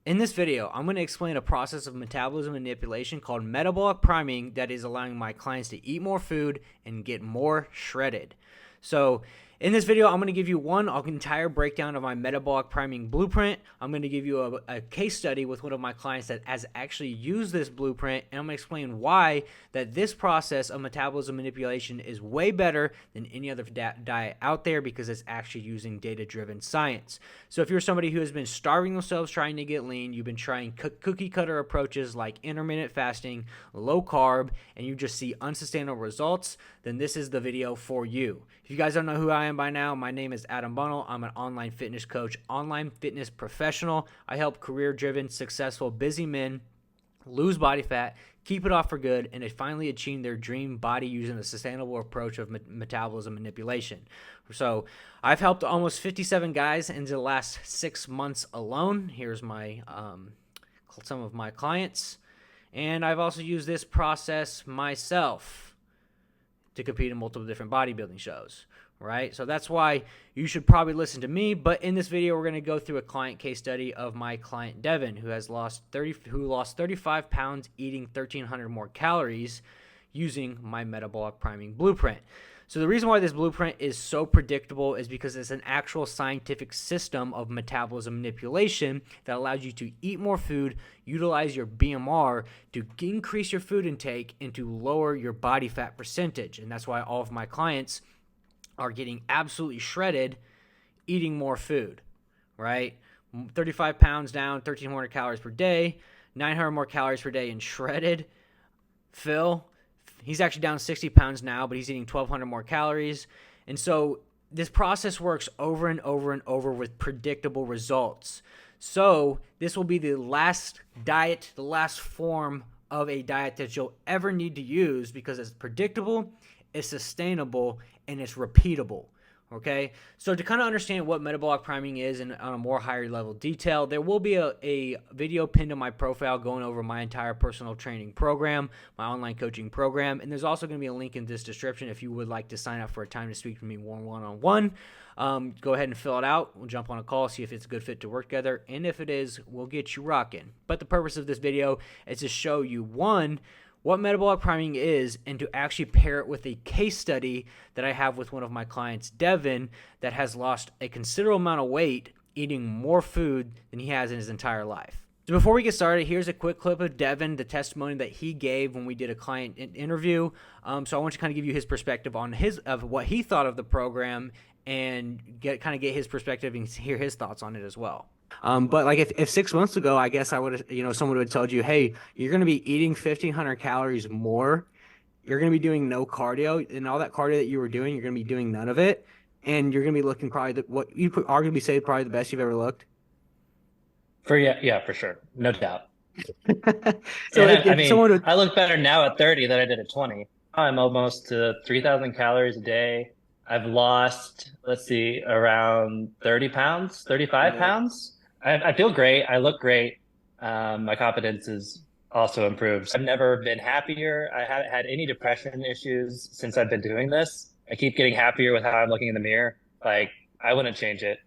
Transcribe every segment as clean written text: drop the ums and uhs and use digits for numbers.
In this video, I'm going to explain a process of metabolism manipulation called metabolic priming that is allowing my clients to eat more food and get more shredded. So in this video, I'm going to give you an entire breakdown of my metabolic priming blueprint. I'm going to give you a case study with one of my clients that has actually used this blueprint, and I'm going to explain why that this process of metabolism manipulation is way better than any other diet out there because it's actually using data-driven science. So if you're somebody who has been starving themselves trying to get lean, you've been trying cookie cutter approaches like intermittent fasting, low carb, and you just see unsustainable results, then this is the video for you. If you guys don't know who I am by now, my name is Adam Bunnell. I'm an online fitness coach, online fitness professional. I help career-driven, successful, busy men lose body fat, keep it off for good, and they finally achieve their dream body using a sustainable approach of metabolism manipulation. So I've helped almost 57 guys in the last 6 months alone. Here's my some of my clients. And I've also used this process myself to compete in multiple different bodybuilding shows, right? So that's why you should probably listen to me. But in this video, we're going to go through a client case study of my client Devin, who lost 35 pounds eating 1,300 more calories using my metabolic priming blueprint. So the reason why this blueprint is so predictable is because it's an actual scientific system of metabolism manipulation that allows you to eat more food, utilize your BMR to increase your food intake and to lower your body fat percentage. And that's why all of my clients are getting absolutely shredded eating more food, right? 35 pounds down, 1,300 calories per day, 900 more calories per day in shredded. Phil, he's actually down 60 pounds now, but he's eating 1,200 more calories. And so this process works over and over and over with predictable results. So this will be the last diet, the last form of a diet that you'll ever need to use because it's predictable, it's sustainable, and it's repeatable. Okay, so to kind of understand what metabolic priming is on a more higher level detail, there will be a video pinned to my profile going over my entire personal training program, my online coaching program, and there's also going to be a link in this description if you would like to sign up for a time to speak with me one-on-one. Go ahead and fill it out. We'll jump on a call, see if it's a good fit to work together, and if it is, we'll get you rocking. But the purpose of this video is to show you, one, what metabolic priming is, and to actually pair it with a case study that I have with one of my clients, Devin, that has lost a considerable amount of weight eating more food than he has in his entire life. So before we get started, here's a quick clip of Devin, the testimony that he gave when we did a client interview. So I want to kind of give you his perspective on of what he thought of the program and get his perspective and hear his thoughts on it as well. But like if 6 months ago, I guess I would have, someone would have told you, hey, you're going to be eating 1,500 calories more. You're going to be doing no cardio, and all that cardio that you were doing, you're going to be doing none of it. And you're going to be looking probably what you could arguably say probably the best you've ever looked. Yeah, for sure. No doubt. So I look better now at 30 than I did at 20. I'm almost to 3,000 calories a day. I've lost, around 30 pounds, 35 pounds. I feel great. I look great. My confidence is also improved. I've never been happier. I haven't had any depression issues since I've been doing this. I keep getting happier with how I'm looking in the mirror. Like, I wouldn't change it.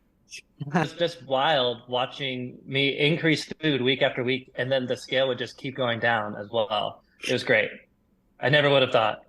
It's just wild watching me increase food week after week, and then the scale would just keep going down as well. It was great. I never would have thought.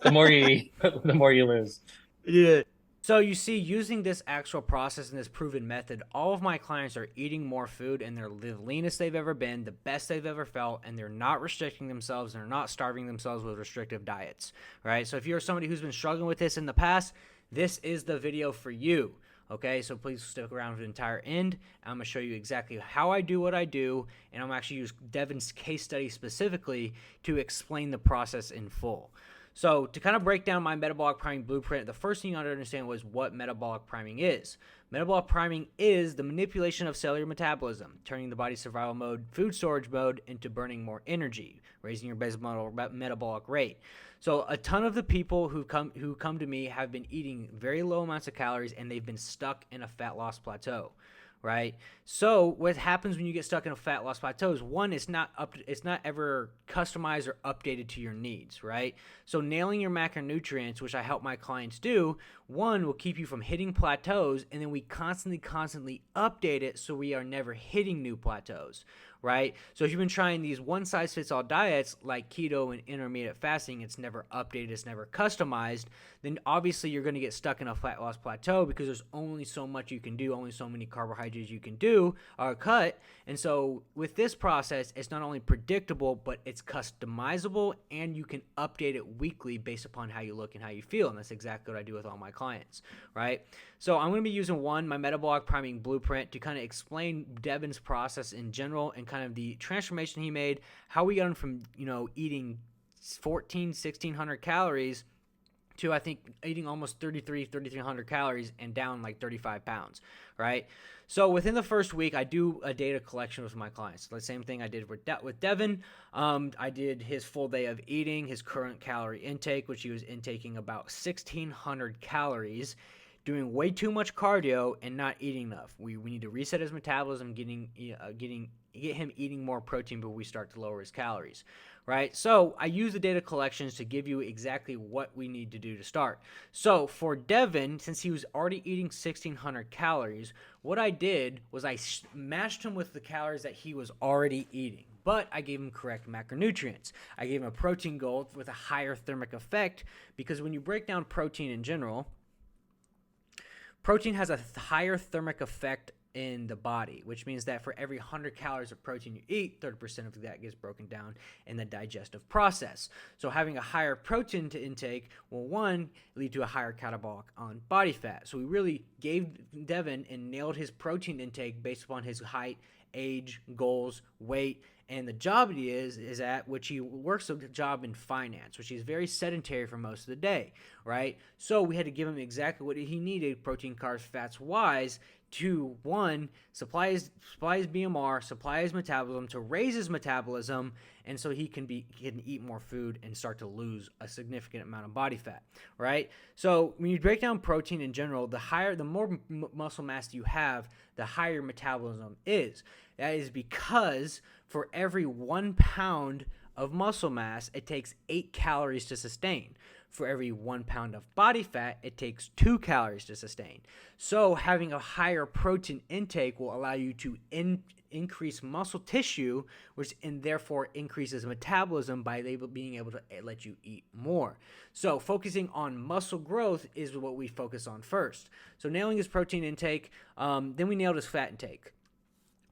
The more you eat, the more you lose. Yeah. So you see, using this actual process and this proven method, all of my clients are eating more food and they're the leanest they've ever been, the best they've ever felt, and they're not restricting themselves and they're not starving themselves with restrictive diets, right? So if you're somebody who's been struggling with this in the past, this is the video for you. Okay, so please stick around for the entire end. I'm going to show you exactly how I do what I do, and I'm actually use Devin's case study specifically to explain the process in full. So to kind of break down my metabolic priming blueprint, the first thing you ought to understand was what metabolic priming is. Metabolic priming is the manipulation of cellular metabolism, turning the body's survival mode, food storage mode, into burning more energy, raising your basal metabolic rate. So a ton of the people who come to me have been eating very low amounts of calories and they've been stuck in a fat loss plateau, right? So what happens when you get stuck in a fat loss plateau is, one, it's not ever customized or updated to your needs, right? So nailing your macronutrients, which I help my clients do, one, will keep you from hitting plateaus, and then we constantly update it so we are never hitting new plateaus, right? So if you've been trying these one-size-fits-all diets like keto and intermittent fasting, it's never updated, it's never customized, then obviously you're going to get stuck in a fat loss plateau because there's only so much you can do, only so many carbohydrates you can do or cut. And so with this process, it's not only predictable, but it's customizable, and you can update it weekly based upon how you look and how you feel. And that's exactly what I do with all my clients, right? So I'm going to be using my Metabolic Priming Blueprint to kind of explain Devin's process in general and kind of the transformation he made, how we got him from, eating 1,600 calories to, I think, eating almost 3,300 calories and down like 35 pounds, right? So within the first week, I do a data collection with my clients. The same thing I did with Devin. I did his full day of eating, his current calorie intake, which he was intaking about 1,600 calories, doing way too much cardio and not eating enough. We need to reset his metabolism, get him eating more protein before we start to lower his calories, right? So I use the data collections to give you exactly what we need to do to start. So for Devin, since he was already eating 1,600 calories, what I did was I matched him with the calories that he was already eating, but I gave him correct macronutrients. I gave him a protein goal with a higher thermic effect, because when you break down protein in general, protein has a higher thermic effect in the body, which means that for every 100 calories of protein you eat, 30% of that gets broken down in the digestive process. So having a higher protein intake will, one, lead to a higher catabolic on body fat. So we really gave Devin and nailed his protein intake based upon his height, age, goals, weight, and the job he is at, which he works a job in finance, which he's very sedentary for most of the day, right? So we had to give him exactly what he needed, protein, carbs, fats wise, to, one, supply his BMR, supply his metabolism, to raise his metabolism, and so he can eat more food and start to lose a significant amount of body fat, right? So when you break down protein in general, the more muscle mass you have, the higher metabolism is. That is because for every 1 pound of muscle mass, it takes 8 calories to sustain. For every 1 pound of body fat, it takes 2 calories to sustain. So having a higher protein intake will allow you to increase muscle tissue, which and therefore increases metabolism by being able to let you eat more. So focusing on muscle growth is what we focus on first. So nailing his protein intake, then we nailed his fat intake.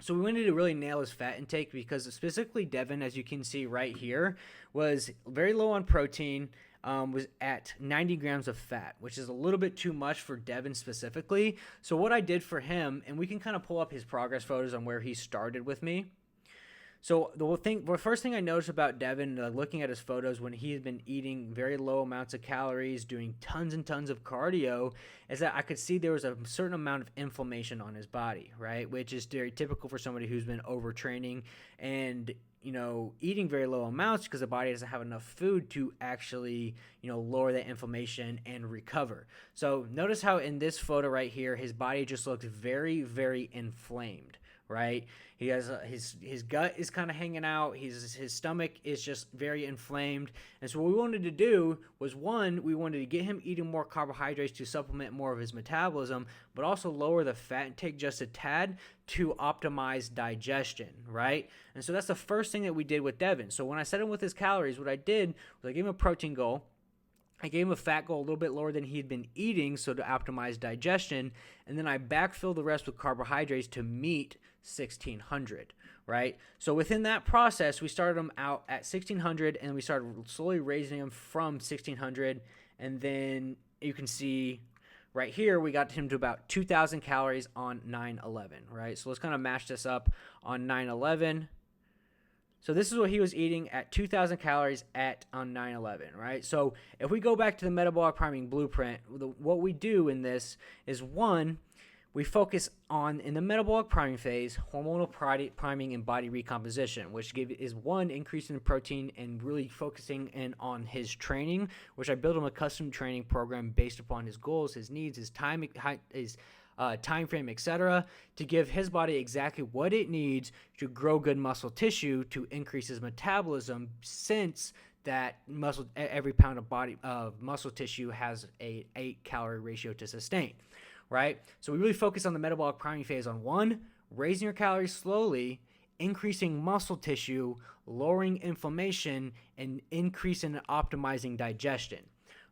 So we wanted to really nail his fat intake because specifically Devin, as you can see right here, was very low on protein, was at 90 grams of fat, which is a little bit too much for Devin specifically. So what I did for him, and we can kind of pull up his progress photos on where he started with me. So the first thing I noticed about Devin, looking at his photos when he had been eating very low amounts of calories, doing tons and tons of cardio, is that I could see there was a certain amount of inflammation on his body, right? Which is very typical for somebody who's been overtraining and, eating very low amounts because the body doesn't have enough food to actually, lower that inflammation and recover. So notice how in this photo right here, his body just looks very, very inflamed, right? He has his gut is kind of hanging out. His stomach is just very inflamed. And so what we wanted to do was, one, we wanted to get him eating more carbohydrates to supplement more of his metabolism, but also lower the fat intake just a tad to optimize digestion, right? And so that's the first thing that we did with Devin. So when I set him with his calories, what I did was I gave him a protein goal. I gave him a fat goal a little bit lower than he'd been eating, so to optimize digestion, and then I backfilled the rest with carbohydrates to meet 1,600, right? So within that process, we started him out at 1,600, and we started slowly raising him from 1,600, and then you can see right here, we got him to about 2,000 calories on 9/11, right? So let's kind of match this up on 9/11. So this is what he was eating at 2,000 calories on 9/11, right? So if we go back to the Metabolic Priming Blueprint, what we do in this is, one, we focus on, in the metabolic priming phase, hormonal priming and body recomposition, which is, one, increasing the protein and really focusing in on his training, which I built him a custom training program based upon his goals, his needs, his time, his time frame, etc., to give his body exactly what it needs to grow good muscle tissue to increase his metabolism, since that every pound of muscle tissue has a 8-calorie ratio to sustain, right? So we really focus on the metabolic priming phase on one, raising your calories slowly, increasing muscle tissue, lowering inflammation, and increasing and optimizing digestion,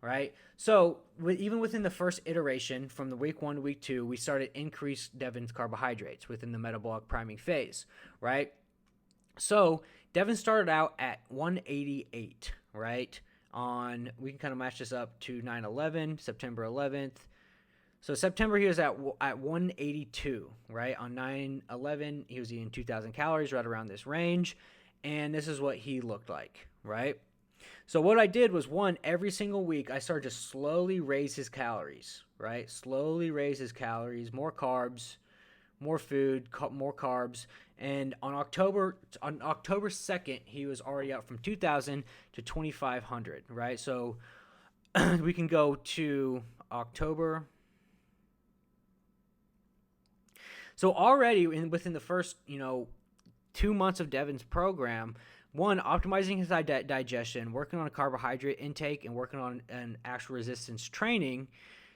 right? So even within the first iteration, from the week 1 to week 2, we started increase Devin's carbohydrates within the metabolic priming phase, right? So Devin started out at 188, right? We can kind of match this up to 9/11, September 11th. So September he was at 182, right? On 9/11 he was eating 2,000 calories, right around this range, and this is what he looked like, right? So what I did was, one, every single week I started to slowly raise his calories, right? Slowly raise his calories, more carbs, more food, more carbs. And on October 2nd, he was already up from 2,000 to 2,500, right? So we can go to October. So already within the first, 2 months of Devin's program, one, optimizing his digestion, working on a carbohydrate intake, and working on an actual resistance training,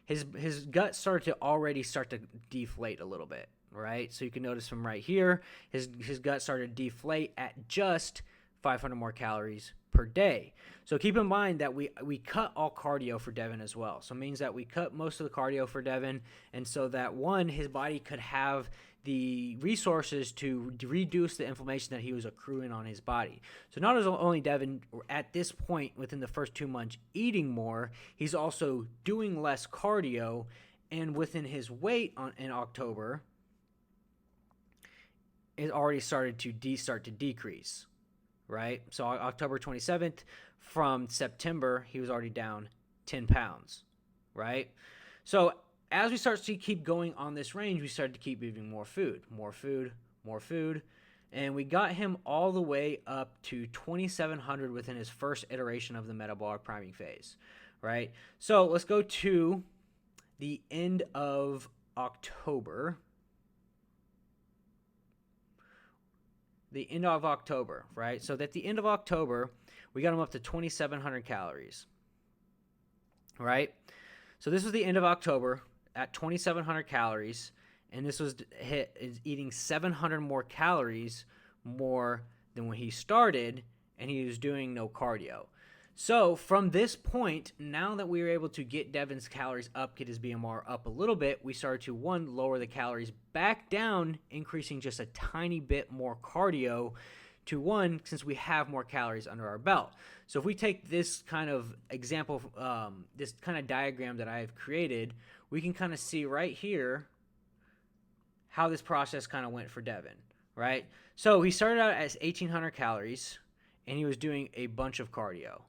his gut started to deflate a little bit, right? So you can notice from right here, his gut started to deflate at just 500 more calories per day. So keep in mind that we cut all cardio for Devin as well. So it means that we cut most of the cardio for Devin, and so that, one, his body could have the resources to reduce the inflammation that he was accruing on his body. So not only Devin at this point within the first 2 months eating more, he's also doing less cardio, and within his weight in October, it already started to decrease, right? So October 27th, from September, he was already down 10 pounds, right? So as we start to keep going on this range, we started to keep eating more food, and we got him all the way up to 2,700 within his first iteration of the metabolic priming phase, right? So let's go to the end of October. Right? So at the end of October, we got him up to 2,700 calories, right? So this was the end of October at 2,700 calories, and this was eating 700 more calories more than when he started, and he was doing no cardio. So from this point, now that we were able to get Devin's calories up, get his BMR up a little bit, we started to, one, lower the calories back down, increasing just a tiny bit more cardio to, one, since we have more calories under our belt. So if we take this kind of example, this kind of diagram that I've created, we can kind of see right here how this process kind of went for Devin, right? So he started out as 1,800 calories, and he was doing a bunch of cardio.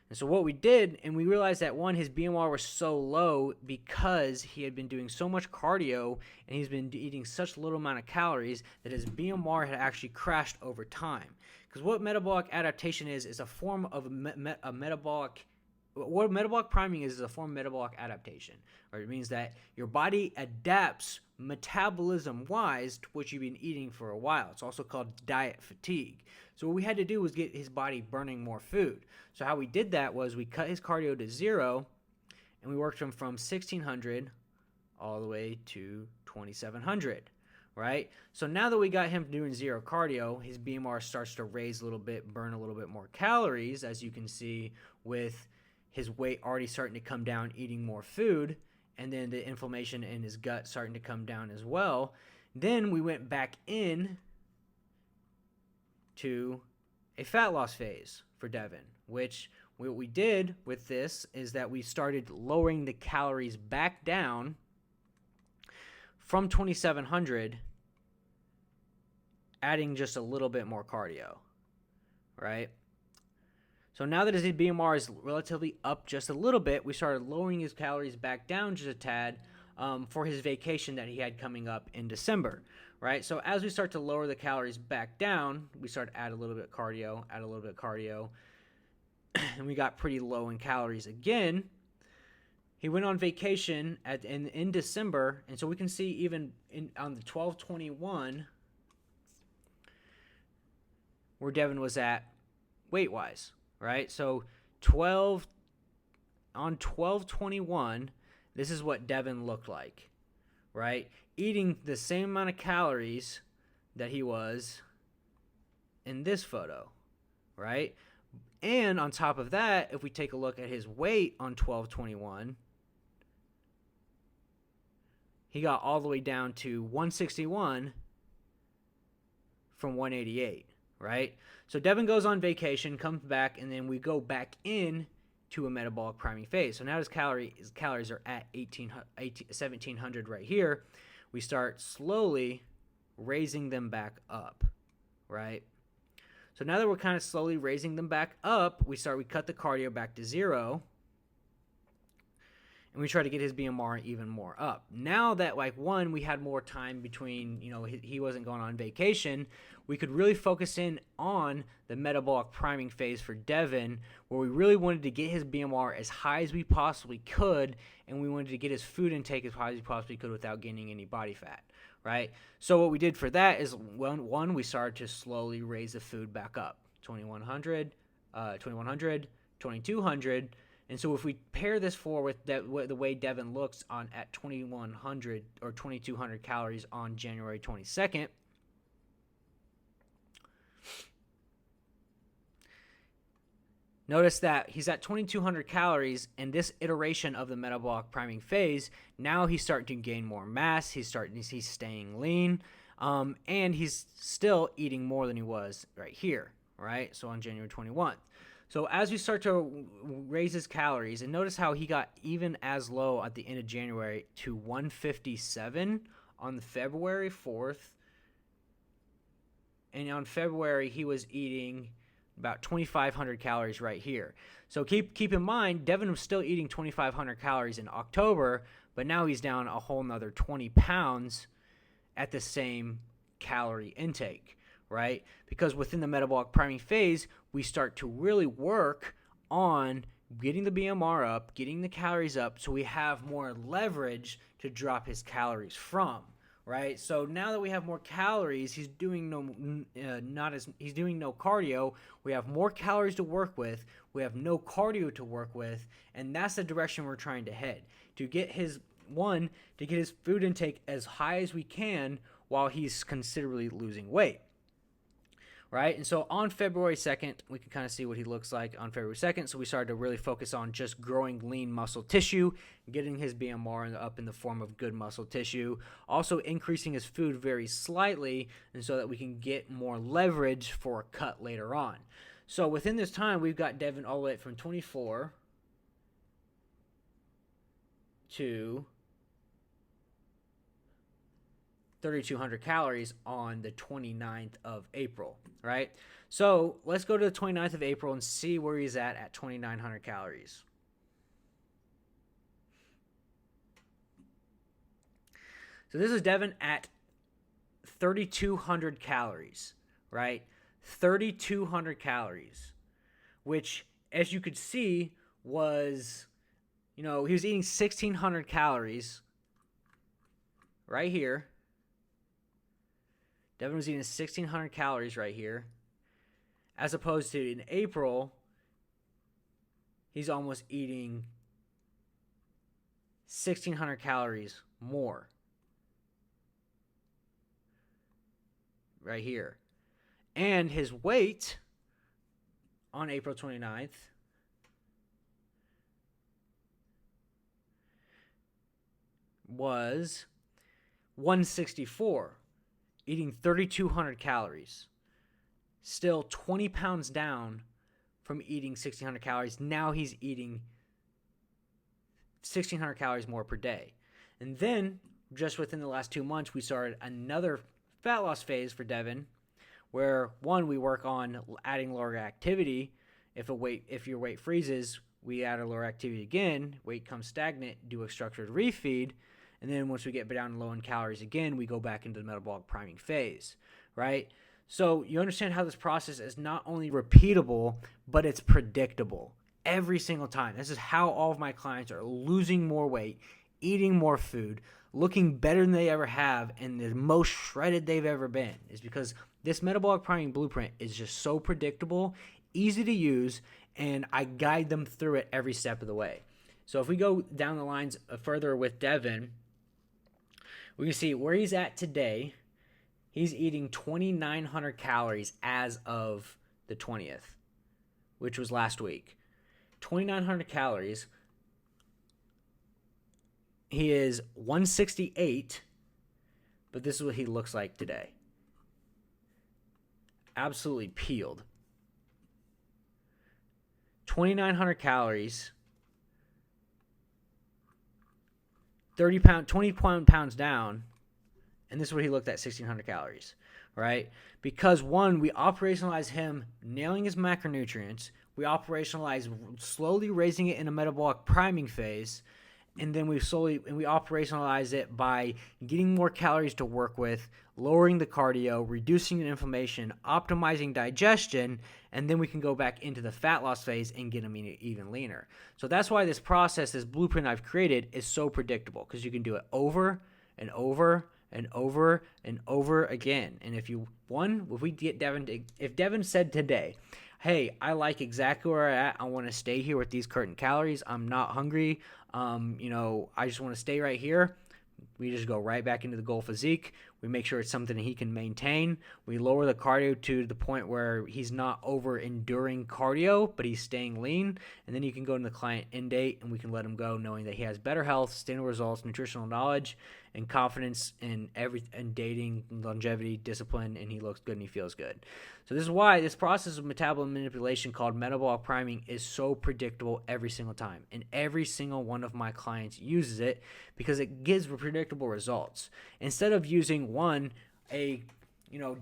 And so what we did, and we realized that, one, his BMR was so low because he had been doing so much cardio and he's been eating such little amount of calories that his BMR had actually crashed over time. Because what metabolic adaptation is a form of a metabolic. What metabolic priming is a form of metabolic adaptation. Or it means that your body adapts metabolism-wise to what you've been eating for a while. It's also called diet fatigue. So what we had to do was get his body burning more food. So how we did that was we cut his cardio to 0, and we worked him from 1,600 all the way to 2,700, right? So now that we got him doing 0 cardio, his BMR starts to raise a little bit, burn a little bit more calories, as you can see with his weight already starting to come down, eating more food, and then the inflammation in his gut starting to come down as well. Then we went back in to a fat loss phase for Devin, which what we did with this is that we started lowering the calories back down from 2,700, adding just a little bit more cardio, right? So now that his BMR is relatively up just a little bit, we started lowering his calories back down just a tad for his vacation that he had coming up in December, right? So as we start to lower the calories back down, we start to add a little bit of cardio, and we got pretty low in calories again. He went on vacation in December, and so we can see even on the 12/21 where Devin was at weight-wise, right? So 12/21, this is what Devin looked like, right? Eating the same amount of calories that he was in this photo, right? And on top of that, if we take a look at his weight on 12/21, he got all the way down to 161 from 188, right? So Devin goes on vacation, comes back, and then we go back in to a metabolic priming phase. So now his calories are at 1,700 right here. We start slowly raising them back up, right? So now that we're kind of slowly raising them back up, we cut the cardio back to 0, and we try to get his BMR even more up. Now that, we had more time between, he wasn't going on vacation, we could really focus in on the metabolic priming phase for Devin, where we really wanted to get his BMR as high as we possibly could, and we wanted to get his food intake as high as we possibly could without gaining any body fat, right? So what we did for that is, we started to slowly raise the food back up, 2,100, 2,200, and so if we pair this with the way Devin looks at 2,100 or 2,200 calories on January 22nd, notice that he's at 2,200 calories in this iteration of the metabolic priming phase. Now he's starting to gain more mass. He's staying lean, and he's still eating more than he was right here, right? So on January 21st. So as we start to raise his calories, and notice how he got even as low at the end of January to 157 on February 4th. And on February, he was eating about 2,500 calories right here. So keep in mind, Devin was still eating 2,500 calories in October, but now he's down a whole nother 20 pounds at the same calorie intake, right? Because within the metabolic priming phase, we start to really work on getting the BMR up, getting the calories up, so we have more leverage to drop his calories from, right? So now that we have more calories, he's doing no cardio. We have more calories to work with. We have no cardio to work with, and that's the direction we're trying to head, to get his food intake as high as we can while he's considerably losing weight. Right? And so on February 2nd, we can kind of see what he looks like on February 2nd. So we started to really focus on just growing lean muscle tissue, getting his BMR up in the form of good muscle tissue, also increasing his food very slightly, and so that we can get more leverage for a cut later on. So within this time, we've got Devin all the way from 24 to 3,200 calories on the 29th of April, right? So let's go to the 29th of April and see where he's at 2,900 calories. So this is Devin at 3,200 calories, right? 3,200 calories, which, as you could see, was, he was eating 1,600 calories right here. Devin was eating 1,600 calories right here, as opposed to in April, he's almost eating 1,600 calories more right here. And his weight on April 29th was 164. Eating 3,200 calories, still 20 pounds down from eating 1,600 calories. Now he's eating 1,600 calories more per day. And then, just within the last 2 months, we started another fat loss phase for Devin, where we work on adding lower activity. If your weight freezes, we add a lower activity again, weight comes stagnant, do a structured refeed. And then once we get down low in calories again, we go back into the metabolic priming phase, right? So you understand how this process is not only repeatable, but it's predictable. every single time. This is how all of my clients are losing more weight, eating more food, looking better than they ever have, and the most shredded they've ever been, is because this metabolic priming blueprint is just so predictable, easy to use, and I guide them through it every step of the way. So if we go down the lines further with Devin, we can see where he's at today. He's eating 2,900 calories as of the 20th, which was last week. 2,900 calories. He is 168, but this is what he looks like today. Absolutely peeled. 2,900 calories. 20 pounds down, and this is what he looked at, 1,600 calories, right? Because we operationalize him nailing his macronutrients, we operationalize slowly raising it in a metabolic priming phase, and then we operationalize it by getting more calories to work with, lowering the cardio, reducing the inflammation, optimizing digestion, and then we can go back into the fat loss phase and get them even leaner. So that's why this process, this blueprint I've created, is so predictable, because you can do it over and over and over and over again. And if Devin said today, hey, I like exactly where I'm at, I want to stay here with these current calories, I'm not hungry, I just want to stay right here, we just go right back into the goal physique. We make sure it's something that he can maintain. We lower the cardio to the point where he's not over enduring cardio, but he's staying lean. And then you can go into the client end date, and we can let him go knowing that he has better health, sustainable results, nutritional knowledge, and confidence in dating, longevity, discipline, and he looks good and he feels good. So this is why this process of metabolism manipulation called metabolic priming is so predictable every single time. And every single one of my clients uses it because it gives predictable results. Instead of using a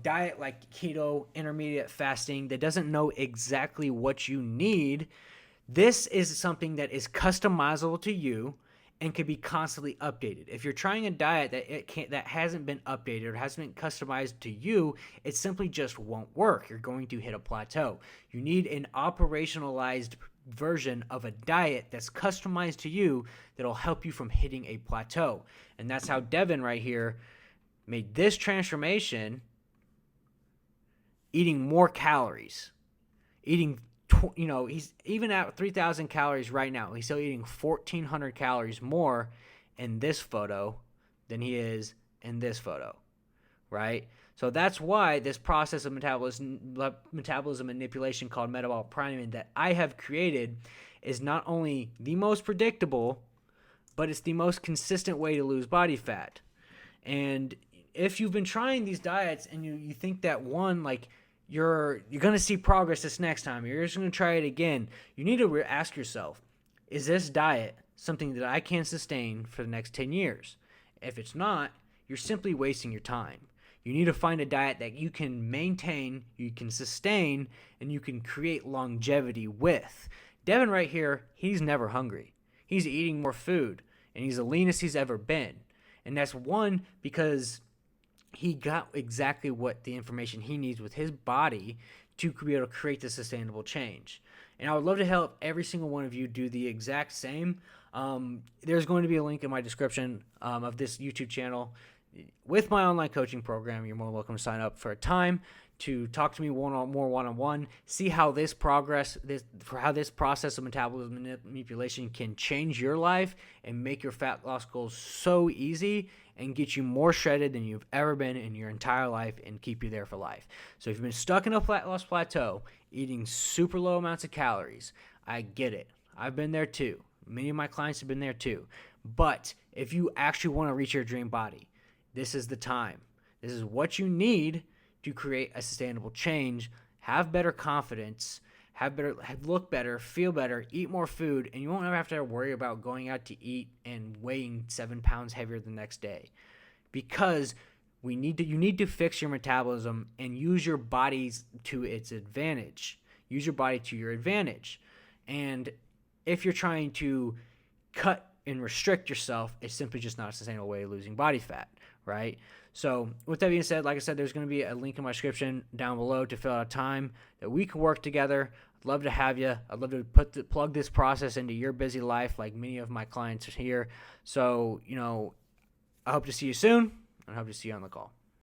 diet like keto, intermediate fasting that doesn't know exactly what you need, this is something that is customizable to you and can be constantly updated. If you're trying a diet that hasn't been updated or hasn't been customized to you, it simply just won't work. You're going to hit a plateau. You need an operationalized version of a diet that's customized to you that'll help you from hitting a plateau. And that's how Devin right here made this transformation, eating more calories, he's even at 3,000 calories right now. He's still eating 1,400 calories more in this photo than he is in this photo, right? So that's why this process of metabolism manipulation called metabolic priming that I have created is not only the most predictable, but it's the most consistent way to lose body fat. And if you've been trying these diets and you think that you're going to see progress this next time, you're just going to try it again, you need to ask yourself, is this diet something that I can sustain for the next 10 years? If it's not, you're simply wasting your time. You need to find a diet that you can maintain, you can sustain, and you can create longevity with. Devin right here, he's never hungry. He's eating more food, and he's the leanest he's ever been. And that's because he got exactly what the information he needs with his body to be able to create the sustainable change. And I would love to help every single one of you do the exact same. There's going to be a link in my description of this YouTube channel with my online coaching program. You're more welcome to sign up for a time to talk to me one-on-one, see how this process of metabolism manipulation can change your life and make your fat loss goals so easy and get you more shredded than you've ever been in your entire life and keep you there for life. So if you've been stuck in a fat loss plateau, eating super low amounts of calories, I get it. I've been there too. Many of my clients have been there too. But if you actually want to reach your dream body, this is the time. This is what you need to create a sustainable change, have better confidence, look better, feel better, eat more food, and you won't ever have to worry about going out to eat and weighing 7 pounds heavier the next day. Because you need to fix your metabolism and use your body to its advantage. Use your body to your advantage. And if you're trying to cut and restrict yourself, it's simply just not a sustainable way of losing body fat, right? So with that being said, like I said, there's going to be a link in my description down below to fill out a time that we can work together. I'd love to have you. I'd love to plug this process into your busy life like many of my clients here. So, I hope to see you soon, and I hope to see you on the call.